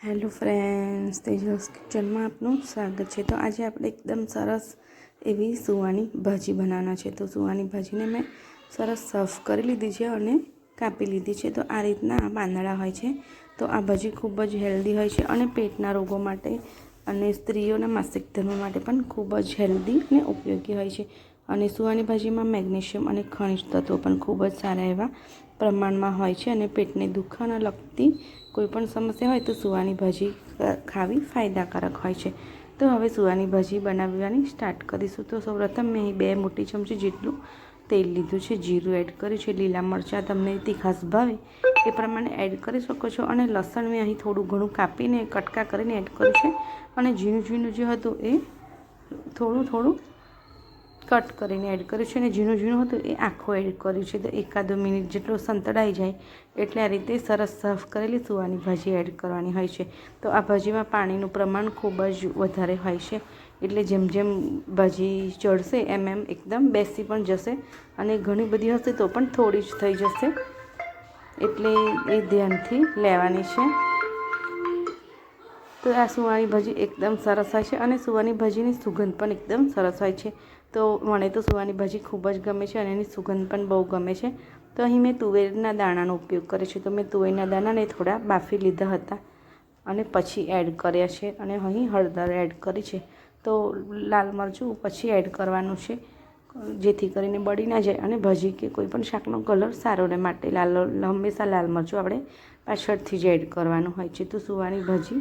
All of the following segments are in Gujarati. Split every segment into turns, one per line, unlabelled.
હેલો ફ્રેન્ડ્સ, તેજસ કિચનમાં આપનું સ્વાગત છે। તો આજે આપણે એકદમ સરસ એવી સુવાની ભાજી બનાવવાના છે। તો સુવાની ભાજીને મેં સરસ સાફ કરી લીધી છે અને કાપી લીધી છે। તો આ રીતના આ પાંદડા હોય છે। તો આ ભાજી ખૂબ જ હેલ્ધી હોય છે અને પેટના રોગો માટે અને સ્ત્રીઓના માસિક ધર્મ માટે પણ ખૂબ જ હેલ્ધી અને ઉપયોગી હોય છે। અને સુવાની ભાજીમાં મેગ્નેશિયમ અને ખનિજ તત્વો પણ ખૂબ જ સારા એવા પ્રમાણમાં હોય છે અને પેટને દુખાને લગતી કોઈપણ સમસ્યા હોય તો સુવાની ભાજી ખાવી ફાયદાકારક હોય છે। તો હવે સુવાની ભાજી બનાવવાની સ્ટાર્ટ કરીશું। તો સૌપ્રથમ મેં 2 મોટી ચમચી જેટલું તેલ લીધું છે, જીરું એડ કર્યું છે, લીલા મરચાં તમને તીખાશ ભાવે એ પ્રમાણે એડ કરી શકો છો અને લસણ મેં અહીં થોડું ઘણું કાપીને કટકા કરીને એડ કર્યું છે અને ઝીણું ઝીણું જે હતું એ થોડું કટ કરીને એડ કર્યું છે અને ઝીણું ઝીણું હતું એ આખું એડ કર્યું છે। તો 1-2 મિનિટ જેટલું સંતળાઈ જાય એટલે આ રીતે સરસ સાફ કરેલી સુવાની ભાજી એડ કરવાની હોય છે। તો આ ભાજીમાં પાણીનું પ્રમાણ ખૂબ જ વધારે હોય છે એટલે જેમ જેમ ભાજી ચડશે એમ એકદમ બેસી પણ જશે અને ઘણી બધી હશે તો પણ થોડી જ થઈ જશે, એટલે એ ધ્યાનથી લેવાની છે। તો આ સુવાની ભાજી એકદમ સરસ હોય છે અને સુવાની ભાજીની સુગંધ પણ એકદમ સરસ હોય છે। તો મને તો સુવાની ભાજી ખૂબ જ ગમે છે અને એની સુગંધ પણ બહુ ગમે છે। તો અહીં મેં તુવેરના દાણાનો ઉપયોગ કર્યો છે। તો મેં તુવેરના દાણાને થોડા બાફી લીધા હતા અને પછી એડ કર્યા છે અને અહીં હળદર એડ કરી છે। તો લાલ મરચું પછી એડ કરવાનું છે જેથી કરીને બળી ના જાય અને ભાજી કે કોઈ પણ શાકનો કલર સારો રહે માટે હંમેશા લાલ મરચું આપણે પાછળથી જ એડ કરવાનું હોય છે। તો સુવાની ભાજી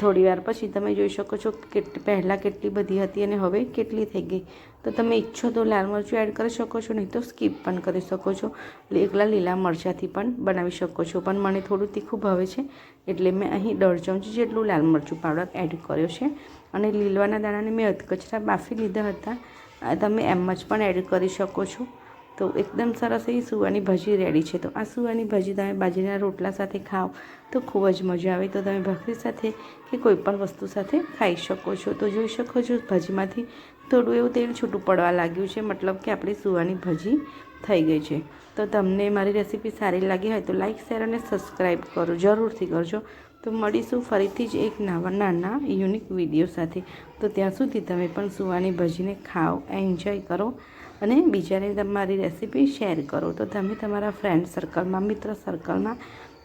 થોડીવાર પછી તમે જોઈ શકો છો કે પહેલાં કેટલી બધી હતી અને હવે કેટલી થઈ ગઈ। તો તમે ઈચ્છો તો લાલ મરચું એડ કરી શકો છો, નહીં તો સ્કીપ પણ કરી શકો છો, એકલા લીલા મરચાંથી પણ બનાવી શકો છો। પણ મને થોડું તીખું ભાવે છે એટલે મેં અહીં 1.5 ચમચી જેટલું લાલ મરચું પાવડર એડ કર્યો છે અને લીલવાના દાણાને મેં અધકચરા બાફી લીધા હતા, તમે એમ જ પણ એડ કરી શકો છો। તો એકદમ સરસ એવી સુવાની ભાજી રેડી છે। તો આ સુવાની ભાજી તમે બાજરીના રોટલા સાથે ખાઓ તો ખૂબ જ મજા આવે। તો તમે ભાખરી સાથે કે કોઈ પણ વસ્તુ સાથે ખાઈ શકો છો। તો જોઈ શકો છો ભાજીમાંથી થોડું એવું તેલ છૂટું પડવા લાગ્યું છે, મતલબ કે આપણી સુવાની ભાજી થઈ ગઈ છે। તો તમને મારી રેસીપી સારી લાગી હોય તો લાઇક, શેર અને સબસ્ક્રાઈબ કરો, જરૂરથી કરજો। તો મળીશું ફરીથી જ એક નાના યુનિક વિડીયો સાથે। તો ત્યાં સુધી તમે પણ સુવાની ભાજીને ખાઓ, એન્જોય કરો અને બીજાને તમારી રેસીપી શેર કરો। તો તમે તમારા ફ્રેન્ડ સર્કલમાં, મિત્ર સર્કલમાં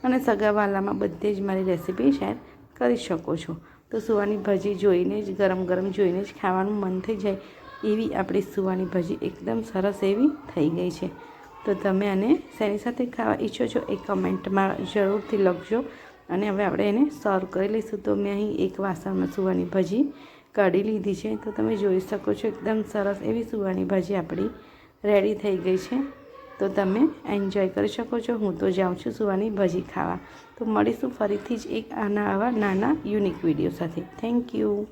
અને સગાવાલામાં બધે જ મારી રેસીપી શેર કરી શકો છો। તો સુવાની ભાજી જોઈને જ ગરમ ગરમ જોઈને જ ખાવાનું મન થઈ જાય એવી આપણી સુવાની ભાજી એકદમ સરસ એવી થઈ ગઈ છે। તો તમે આને શેની સાથે ખાવા ઈચ્છો છો એ કમેન્ટમાં જરૂરથી લખજો અને હવે આપણે એને સર્વ કરી લઈશું। તો મેં અહીં એક વાસણમાં સુવાની ભાજી કાઢી લીધી છે। તો તમે જોઈ શકો છો એકદમ સરસ એવી સુવાની ભાજી આપણી રેડી થઈ ગઈ છે। તો તમે એન્જોય કરી શકો છો। હું તો જાઉં છું સુવાની ભાજી ખાવા। તો મળીશું ફરીથી જ એક આવા નાના યુનિક વિડીયો સાથે। Thank you.